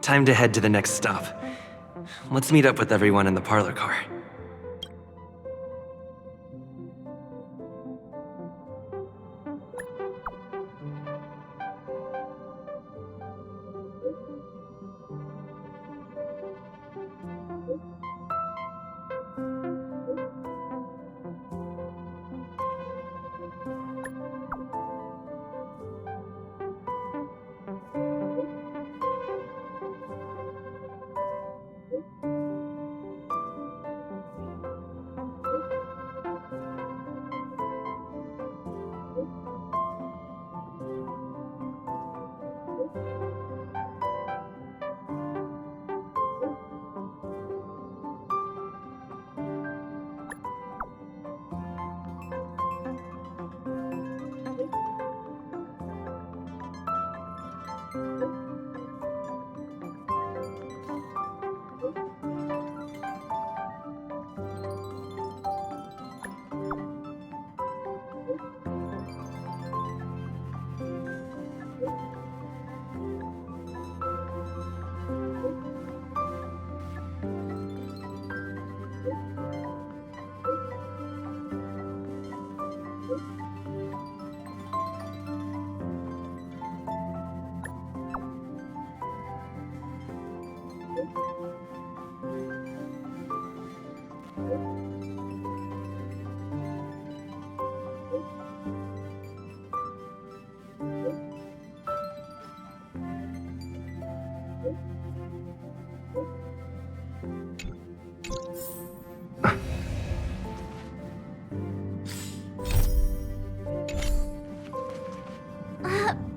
Time to head to the next stop. Let's meet up with everyone in the parlor car.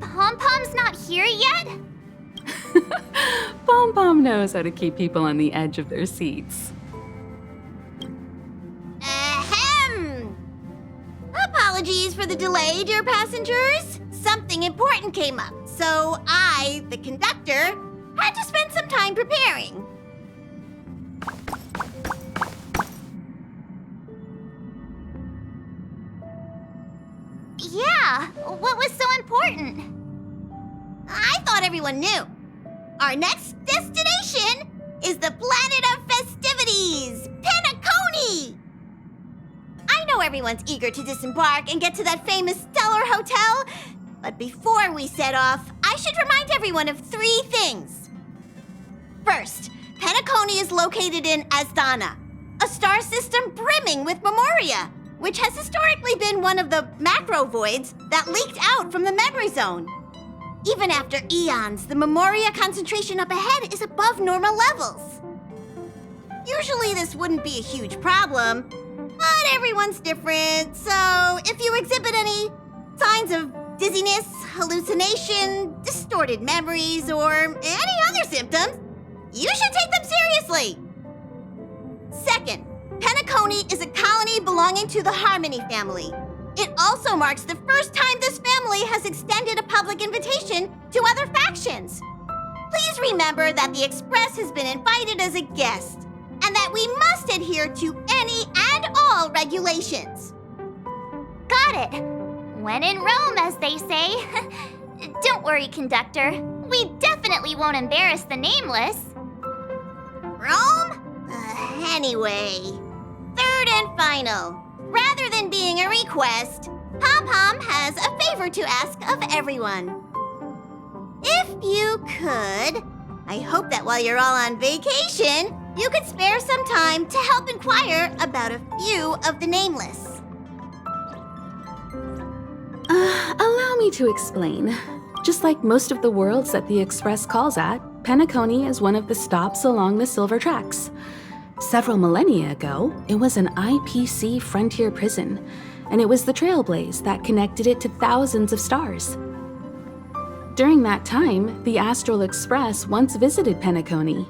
Pom-Pom's not here yet? Pom-Pom knows how to keep people on the edge of their seats. Ahem! Apologies for the delay, dear passengers. Something important came up, so I, the conductor, had to spend some time preparing. Yeah, what was so important? I thought everyone knew. Our next destination is the planet of festivities, Penacony! I know everyone's eager to disembark and get to that famous Stellar Hotel, but before we set off, I should remind everyone of 3 things. First, Penacony is located in Asdana, a star system brimming with Memoria, which has historically been one of the macro voids that leaked out from the memory zone. Even after eons, the Memoria concentration up ahead is above normal levels. Usually this wouldn't be a huge problem, but everyone's different, so if you exhibit any signs of dizziness, hallucination, distorted memories, or any other symptoms, you should take them seriously. Second, Penacony is a colony belonging to the Harmony family. It also marks the first time this family has extended a public invitation to other factions. Please remember that the Express has been invited as a guest, and that we must adhere to any and all regulations. Got it. When in Rome, as they say. Don't worry, conductor. We definitely won't embarrass the nameless. Rome? Anyway, third and final. Rather than being a request, Pom-Pom has a favor to ask of everyone. If you could, I hope that while you're all on vacation, you could spare some time to help inquire about a few of the nameless. Allow me to explain. Just like most of the worlds that the Express calls at, Penacony is one of the stops along the Silver Tracks. Several millennia ago, it was an IPC frontier prison, and it was the Trailblaze that connected it to thousands of stars. During that time, the Astral Express once visited Penacony.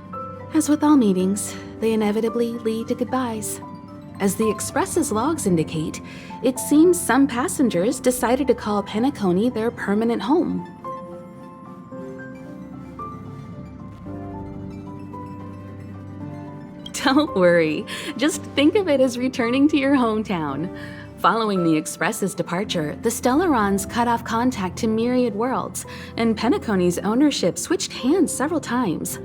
As with all meetings, they inevitably lead to goodbyes. As the Express's logs indicate, it seems some passengers decided to call Penacony their permanent home. Don't worry. Just think of it as returning to your hometown. Following the Express's departure, the Stellarons cut off contact to myriad worlds, and Penacony's ownership switched hands several times.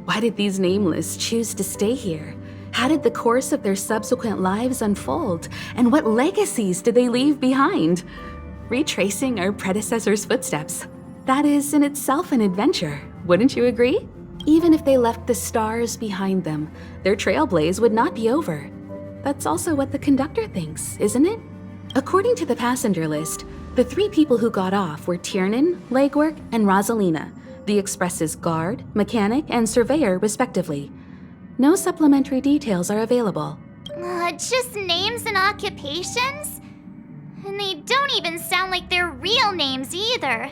Why did these Nameless choose to stay here? How did the course of their subsequent lives unfold? And what legacies did they leave behind? Retracing our predecessors' footsteps. That is in itself an adventure, wouldn't you agree? Even if they left the stars behind them, their trailblaze would not be over. That's also what the conductor thinks, isn't it? According to the passenger list, the 3 people who got off were Tiernan, Legwork, and Rosalina, the Express's guard, mechanic, and surveyor, respectively. No supplementary details are available. Just names and occupations? And they don't even sound like their real names either.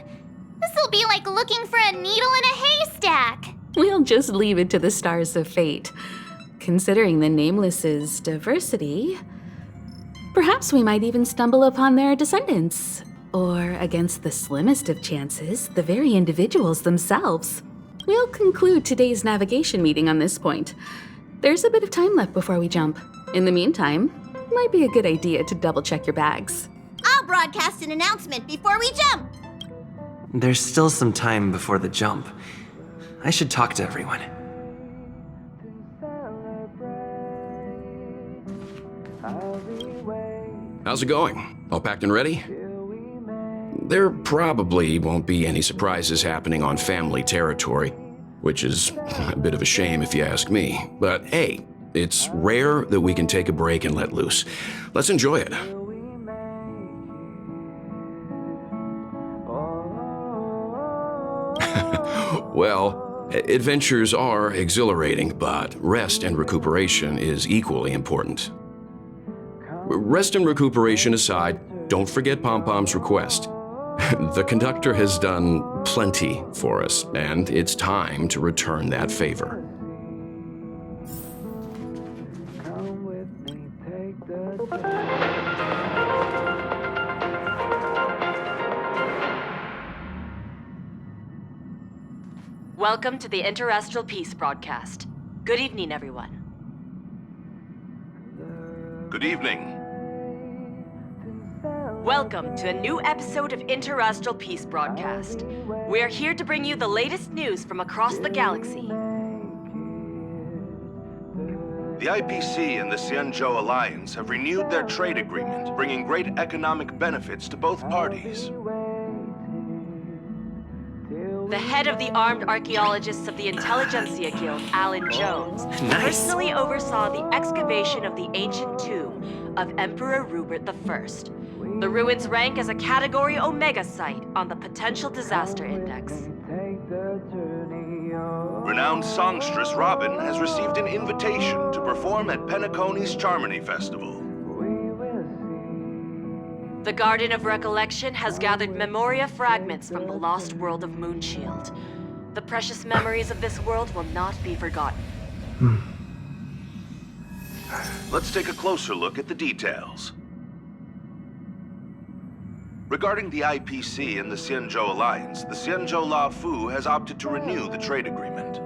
This'll be like looking for a needle in a haystack. We'll just leave it to the stars of fate. Considering the Nameless's diversity, perhaps we might even stumble upon their descendants. Or, against the slimmest of chances, the very individuals themselves. We'll conclude today's navigation meeting on this point. There's a bit of time left before we jump. In the meantime, it might be a good idea to double-check your bags. I'll broadcast an announcement before we jump. There's still some time before the jump. I should talk to everyone. How's it going? All packed and ready? There probably won't be any surprises happening on family territory, which is a bit of a shame if you ask me. But hey, it's rare that we can take a break and let loose. Let's enjoy it. Well, adventures are exhilarating, but rest and recuperation is equally important. Rest and recuperation aside, don't forget Pom-Pom's request. The conductor has done plenty for us, and it's time to return that favor. Welcome to the Interastral Peace broadcast. Good evening, everyone. Good evening. Welcome to a new episode of Interastral Peace broadcast. We are here to bring you the latest news from across the galaxy. The IPC and the Xianzhou Alliance have renewed their trade agreement, bringing great economic benefits to both parties. The head of the Armed Archaeologists of the Intelligentsia Guild, Alan Jones, Nice. personally oversaw the excavation of the ancient tomb of Emperor Rupert I. The ruins rank as a Category Omega site on the Potential Disaster Index. Renowned songstress Robin has received an invitation to perform at Penacony's Charmony Festival. The Garden of Recollection has gathered memoria fragments from the lost world of Moonshield. The precious memories of this world will not be forgotten. Let's take a closer look at the details. Regarding the IPC and the Xianzhou Alliance, the Xianzhou La Fu has opted to renew the trade agreement.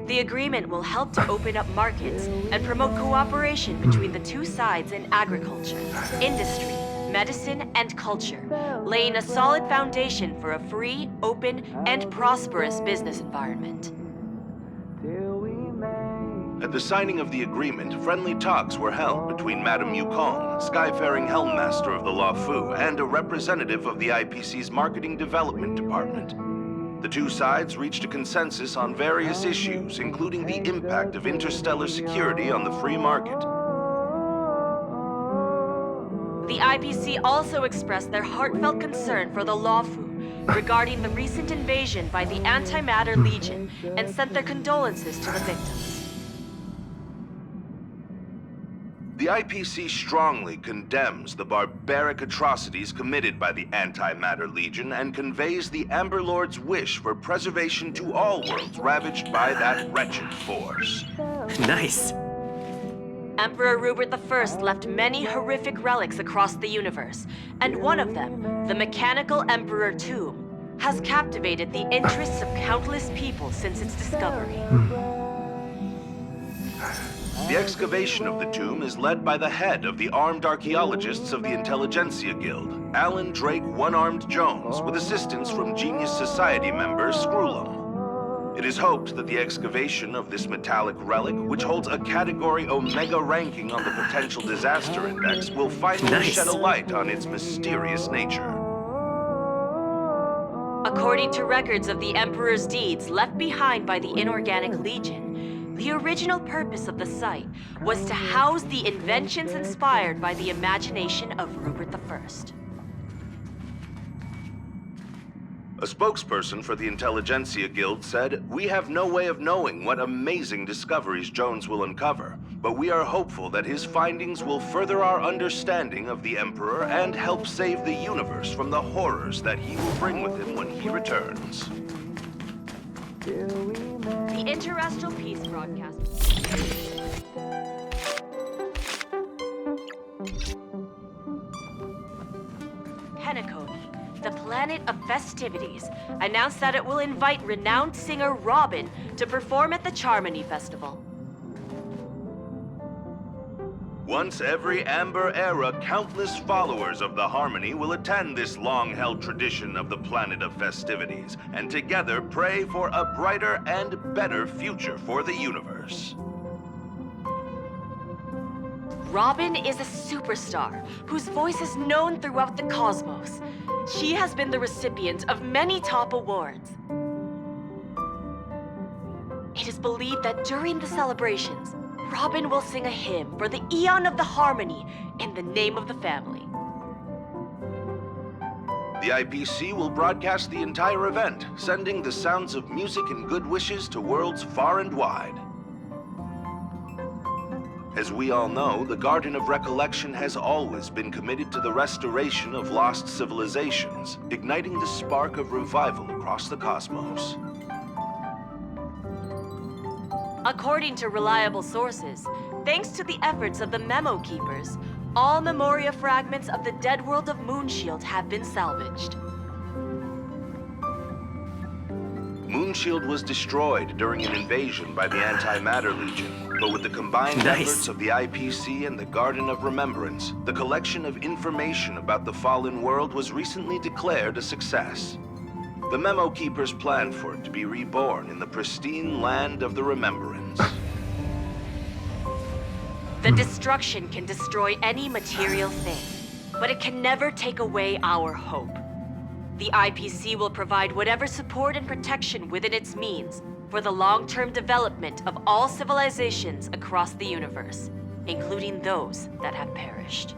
The agreement will help to open up markets and promote cooperation between the two sides in agriculture, industry, medicine, and culture, laying a solid foundation for a free, open, and prosperous business environment. At the signing of the agreement, friendly talks were held between Madame Yukong, Skyfaring Helmmaster of the La Fu, and a representative of the IPC's Marketing Development Department. The two sides reached a consensus on various issues, including the impact of interstellar security on the free market. The IPC also expressed their heartfelt concern for the Lawfu regarding the recent invasion by the Antimatter Legion and sent their condolences to the victims. The IPC strongly condemns the barbaric atrocities committed by the Antimatter Legion and conveys the Amber Lord's wish for preservation to all worlds ravaged by that wretched force. Nice. Emperor Rupert I left many horrific relics across the universe, and one of them, the Mechanical Emperor Tomb, has captivated the interests of countless people since its discovery. The excavation of the tomb is led by the head of the armed archaeologists of the Intelligentsia Guild, Alan Drake One-Armed Jones, with assistance from Genius Society member Screwlum. It is hoped that the excavation of this metallic relic, which holds a Category Omega ranking on the Potential Disaster Index, will finally shed a light on its mysterious nature. According to records of the Emperor's deeds left behind by the Inorganic Legion, the original purpose of the site was to house the inventions inspired by the imagination of Rupert I. A spokesperson for the Intelligentsia Guild said, "We have no way of knowing what amazing discoveries Jones will uncover, but we are hopeful that his findings will further our understanding of the Emperor and help save the universe from the horrors that he will bring with him when he returns." The Interastral Peace broadcast. Penacony, the planet of festivities, announced that it will invite renowned singer Robin to perform at the Charmony Festival. Once every Amber Era, countless followers of the Harmony will attend this long-held tradition of the planet of festivities, and together pray for a brighter and better future for the universe. Robin is a superstar whose voice is known throughout the cosmos. She has been the recipient of many top awards. It is believed that during the celebrations, Robin will sing a hymn for the Eon of the Harmony in the name of the family. The IPC will broadcast the entire event, sending the sounds of music and good wishes to worlds far and wide. As we all know, the Garden of Recollection has always been committed to the restoration of lost civilizations, igniting the spark of revival across the cosmos. According to reliable sources, thanks to the efforts of the Memo Keepers, all Memoria fragments of the dead world of Moonshield have been salvaged. Moonshield was destroyed during an invasion by the Antimatter Legion, but with the combined efforts of the IPC and the Garden of Remembrance, the collection of information about the fallen world was recently declared a success. The Memo Keepers planned for it to be reborn in the pristine land of the Remembrance. The destruction can destroy any material thing, but it can never take away our hope. The IPC will provide whatever support and protection within its means for the long-term development of all civilizations across the universe, including those that have perished.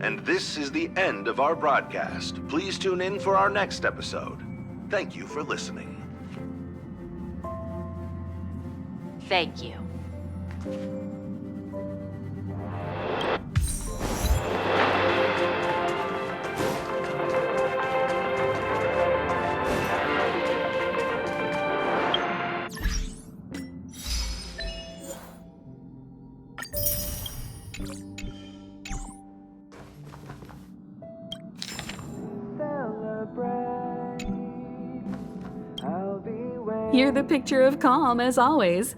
And this is the end of our broadcast. Please tune in for our next episode. Thank you for listening. Thank you. You're the picture of calm, as always.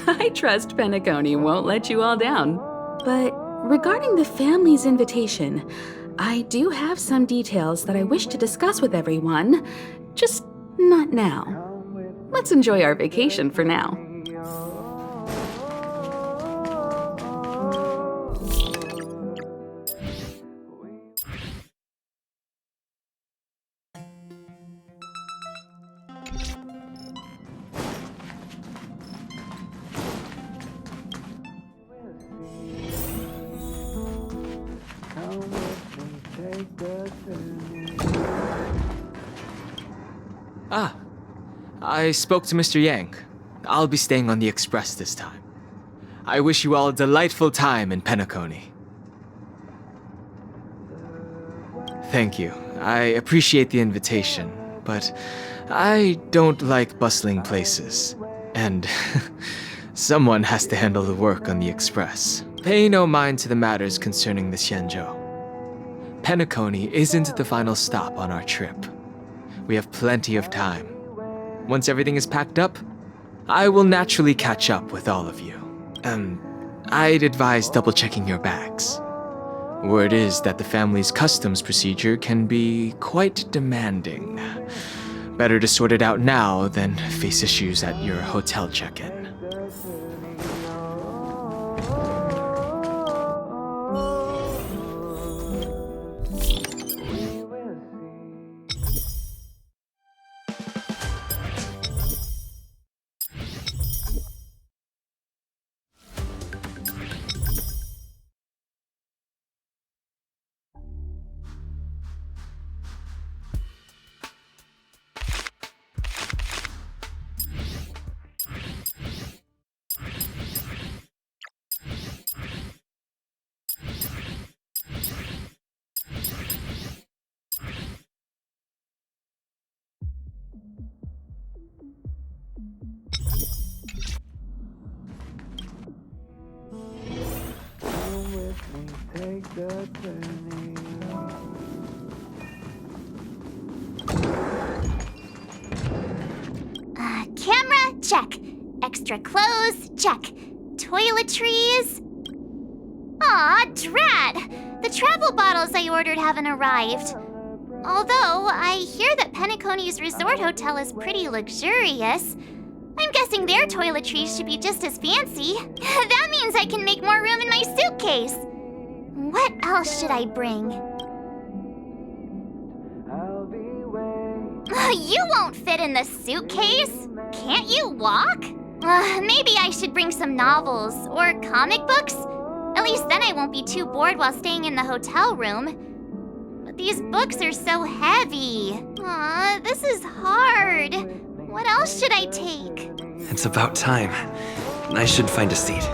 I trust Penacony won't let you all down. But regarding the family's invitation, I do have some details that I wish to discuss with everyone, just not now. Let's enjoy our vacation for now. Ah, I spoke to Mr. Yang. I'll be staying on the express this time. I wish you all a delightful time in Penacony. Thank you. I appreciate the invitation, but I don't like bustling places. And someone has to handle the work on the express. Pay no mind to the matters concerning the Xianzhou. Penacony isn't the final stop on our trip. We have plenty of time. Once everything is packed up, I will naturally catch up with all of you. I'd advise double-checking your bags. Word is that the family's customs procedure can be quite demanding. Better to sort it out now than face issues at your hotel check-in. Camera, check. Extra clothes, check. Toiletries. Aw, drat! The travel bottles I ordered haven't arrived. Although, I hear that Penacony's resort hotel is pretty luxurious. I'm guessing their toiletries should be just as fancy. That means I can make more room in my suitcase. What else should I bring? You won't fit in the suitcase. Can't you walk? Maybe I should bring some novels or comic books. At least then I won't be too bored while staying in the hotel room. But these books are so heavy. Aw, this is hard. What else should I take? It's about time. I should find a seat.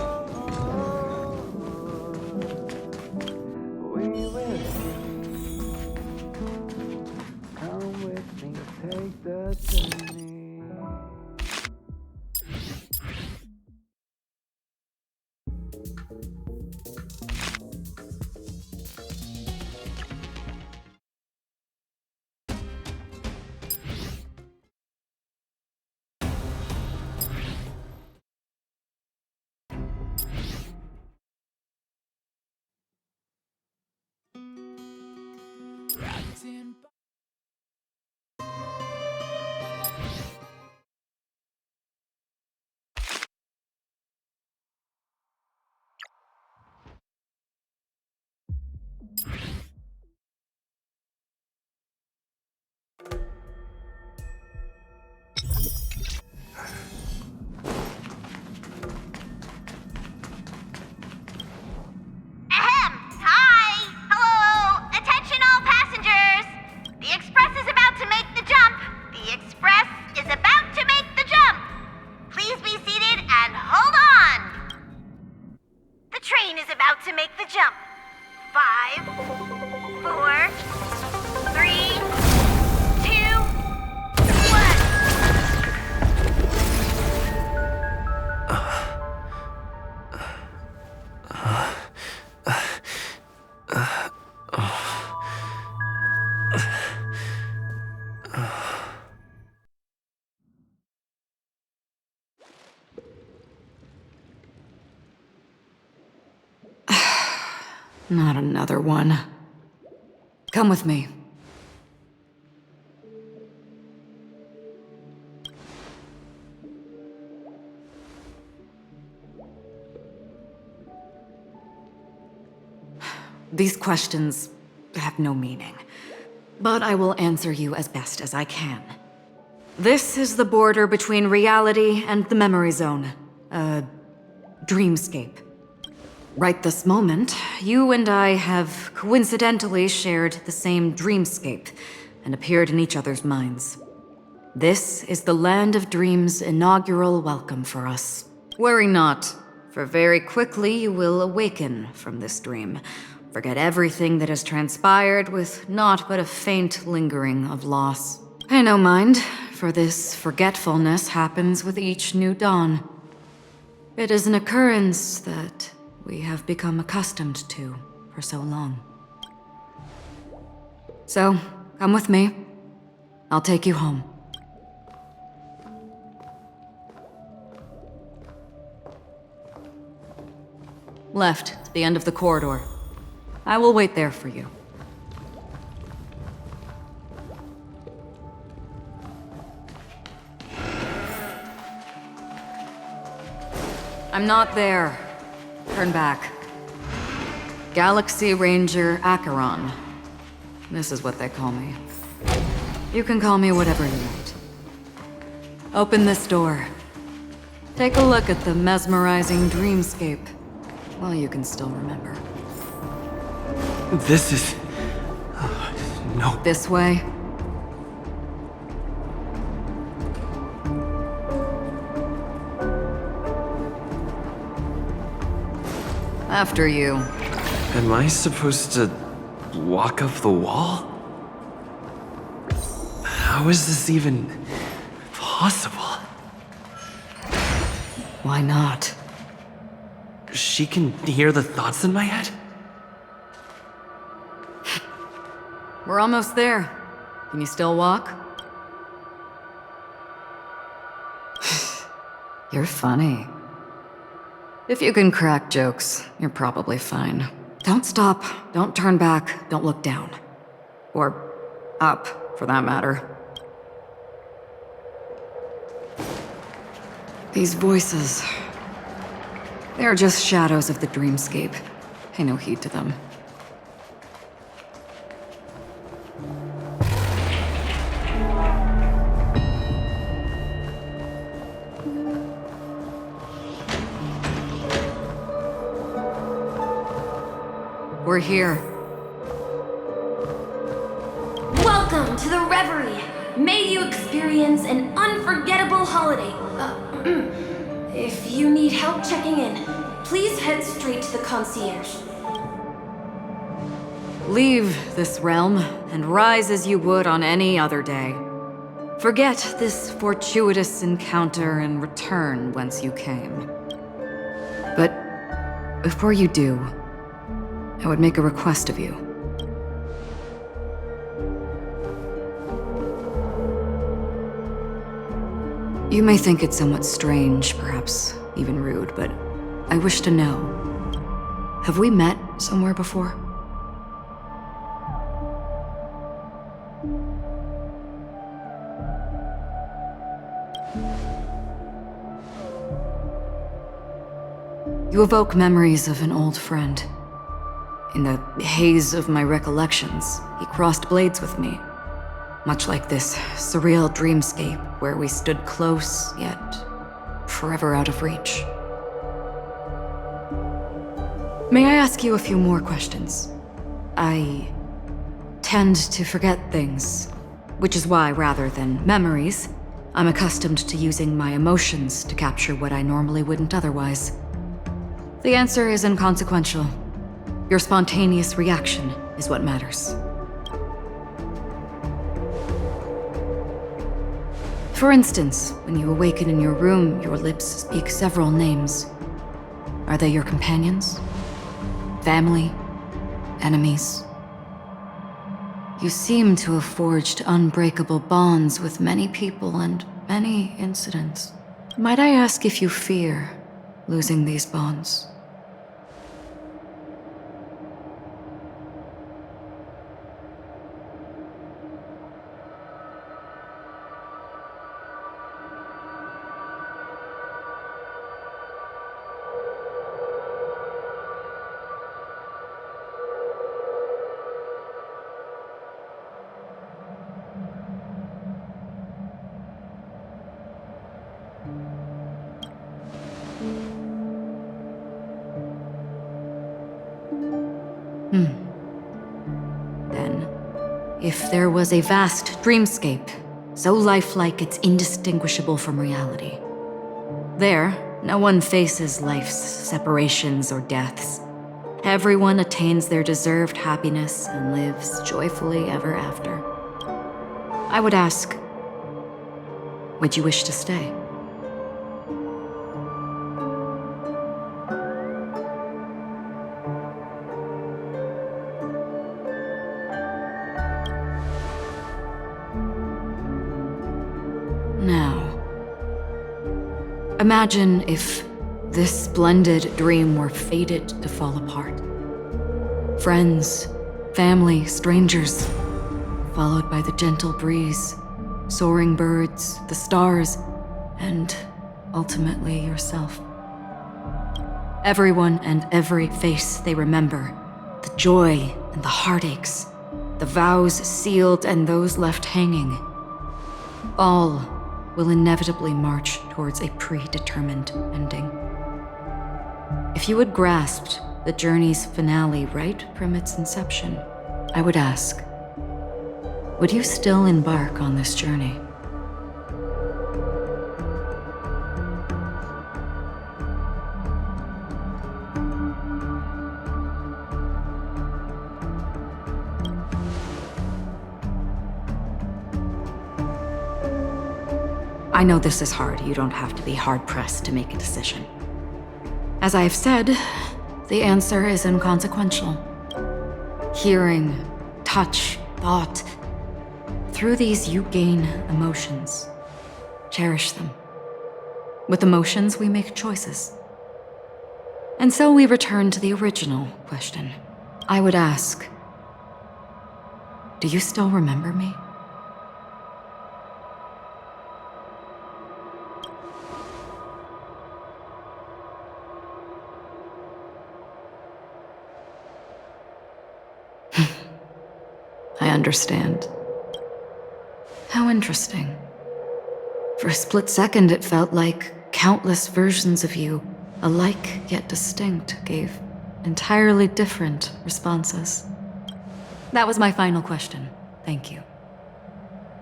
Not another one. Come with me. These questions have no meaning, but I will answer you as best as I can. This is the border between reality and the memory zone, a dreamscape. Right this moment, you and I have coincidentally shared the same dreamscape and appeared in each other's minds. This is the Land of Dreams' inaugural welcome for us. Worry not, for very quickly you will awaken from this dream. Forget everything that has transpired with naught but a faint lingering of loss. Pay no mind, for this forgetfulness happens with each new dawn. It is an occurrence that we have become accustomed to for so long. So, come with me. I'll take you home. Left, to the end of the corridor. I will wait there for you. I'm not there. Turn back. Galaxy Ranger Acheron. This is what they call me. You can call me whatever you want. Open this door. Take a look at the mesmerizing dreamscape. Well, you can still remember. This is... no. This way. After you. Am I supposed to walk up the wall? How is this even possible? Why not? She can hear the thoughts in my head? We're almost there. Can you still walk? You're funny. If you can crack jokes, you're probably fine. Don't stop, don't turn back, don't look down. Or up, for that matter. These voices... they're just shadows of the dreamscape. Pay no heed to them. We're here. Welcome to the Reverie. May you experience an unforgettable holiday. If you need help checking in, please head straight to the concierge. Leave this realm and rise as you would on any other day. Forget this fortuitous encounter and return whence you came. But before you do, I would make a request of you. You may think it somewhat strange, perhaps even rude, but I wish to know. Have we met somewhere before? You evoke memories of an old friend. In the haze of my recollections, he crossed blades with me. Much like this surreal dreamscape where we stood close, yet forever out of reach. May I ask you a few more questions? I tend to forget things, which is why, rather than memories, I'm accustomed to using my emotions to capture what I normally wouldn't otherwise. The answer is inconsequential. Your spontaneous reaction is what matters. For instance, when you awaken in your room, your lips speak several names. Are they your companions? Family? Enemies? You seem to have forged unbreakable bonds with many people and many incidents. Might I ask if you fear losing these bonds? Then, if there was a vast dreamscape, so lifelike it's indistinguishable from reality, there, no one faces life's separations or deaths. Everyone attains their deserved happiness and lives joyfully ever after. I would ask, would you wish to stay? Imagine if this splendid dream were fated to fall apart. Friends, family, strangers, followed by the gentle breeze, soaring birds, the stars, and ultimately yourself. Everyone and every face they remember, the joy and the heartaches, the vows sealed and those left hanging, all will inevitably march towards a predetermined ending. If you had grasped the journey's finale right from its inception, I would ask, would you still embark on this journey? I know this is hard. You don't have to be hard-pressed to make a decision. As I have said, the answer is inconsequential. Hearing, touch, thought. Through these, you gain emotions. Cherish them. With emotions, we make choices. And so we return to the original question. I would ask, do you still remember me? I understand. How interesting. For a split second, it felt like countless versions of you, alike yet distinct, gave entirely different responses. That was my final question. Thank you.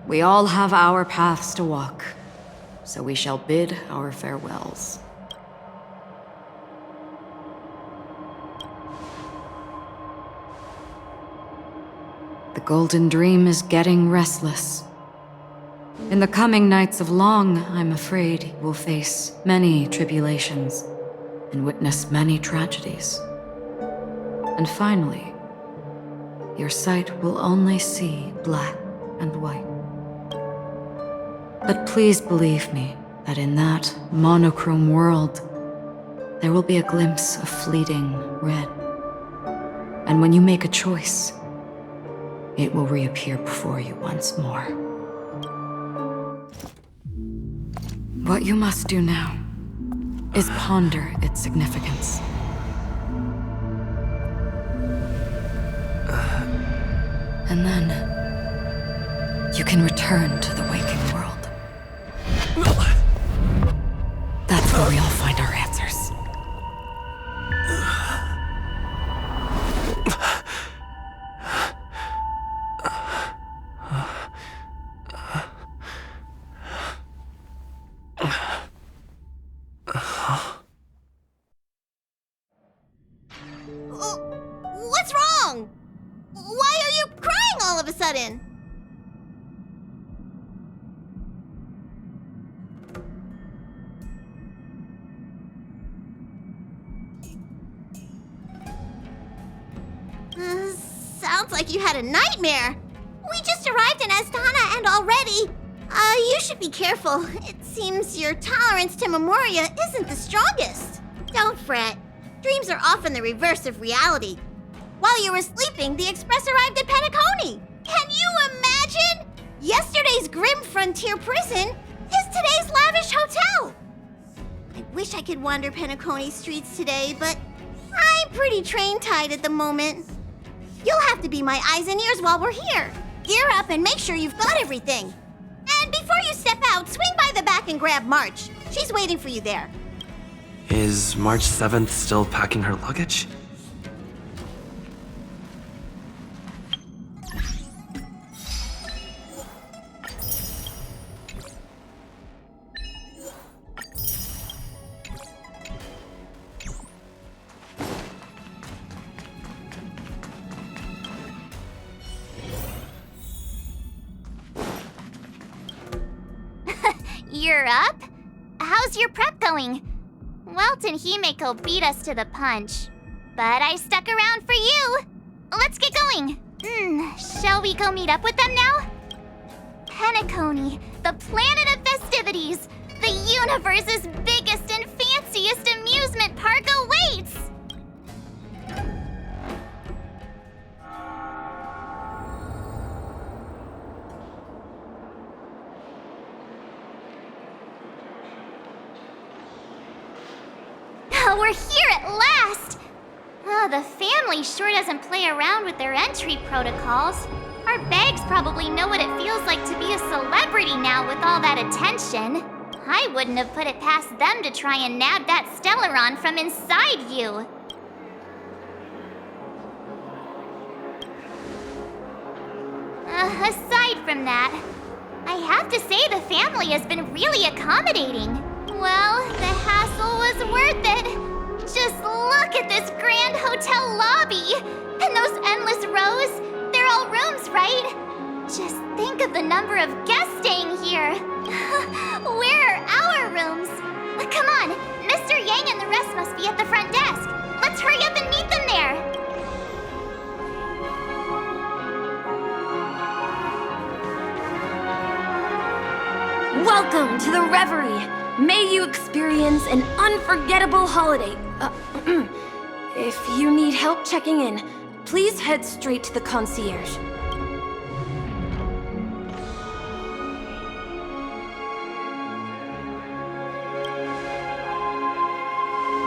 We all have our paths to walk, so we shall bid our farewells. The Golden Dream is getting restless. In the coming nights of Long, I'm afraid you will face many tribulations and witness many tragedies. And finally, your sight will only see black and white. But please believe me that in that monochrome world, there will be a glimpse of fleeting red. And when you make a choice, it will reappear before you once more. What you must do now is ponder its significance. And then you can return to the waking world. That's where we all find our answers. What's wrong? Why are you crying all of a sudden? Sounds like you had a nightmare. We just arrived in Astana and already... you should be careful. It seems your tolerance to Memoria isn't the strongest. Don't fret. Dreams are often the reverse of reality. While you were sleeping, the Express arrived at Penacony. Can you imagine? Yesterday's grim frontier prison is today's lavish hotel. I wish I could wander Penacony streets today, but I'm pretty train-tied at the moment. You'll have to be my eyes and ears while we're here. Gear up and make sure you've got everything. And before you step out, swing by the back and grab March. She's waiting for you there. Is March 7th still packing her luggage? You're up? How's your prep going? Welt and Himeko beat us to the punch, but I stuck around for you. Let's get going. Shall we go meet up with them now? Penacony, the planet of festivities. The universe's biggest and fanciest amusement park awaits! We're here at last! Oh, the family sure doesn't play around with their entry protocols. Our bags probably know what it feels like to be a celebrity now with all that attention. I wouldn't have put it past them to try and nab that Stellaron from inside you. Aside from that, I have to say the family has been really accommodating. Well, the hassle was worth it. Just look at this grand hotel lobby! And those endless rows, they're all rooms, right? Just think of the number of guests staying here. Where are our rooms? Come on, Mr. Yang and the rest must be at the front desk. Let's hurry up and meet them there. Welcome to the Reverie. May you experience an unforgettable holiday. If you need help checking in, please head straight to the concierge.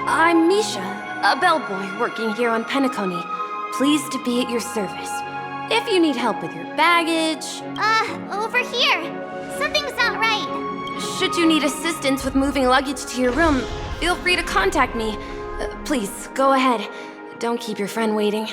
I'm Misha, a bellboy working here on Penacony. Pleased to be at your service. If you need help with your baggage... Over here. Something's not right. Should you need assistance with moving luggage to your room, feel free to contact me. Please, go ahead. Don't keep your friend waiting.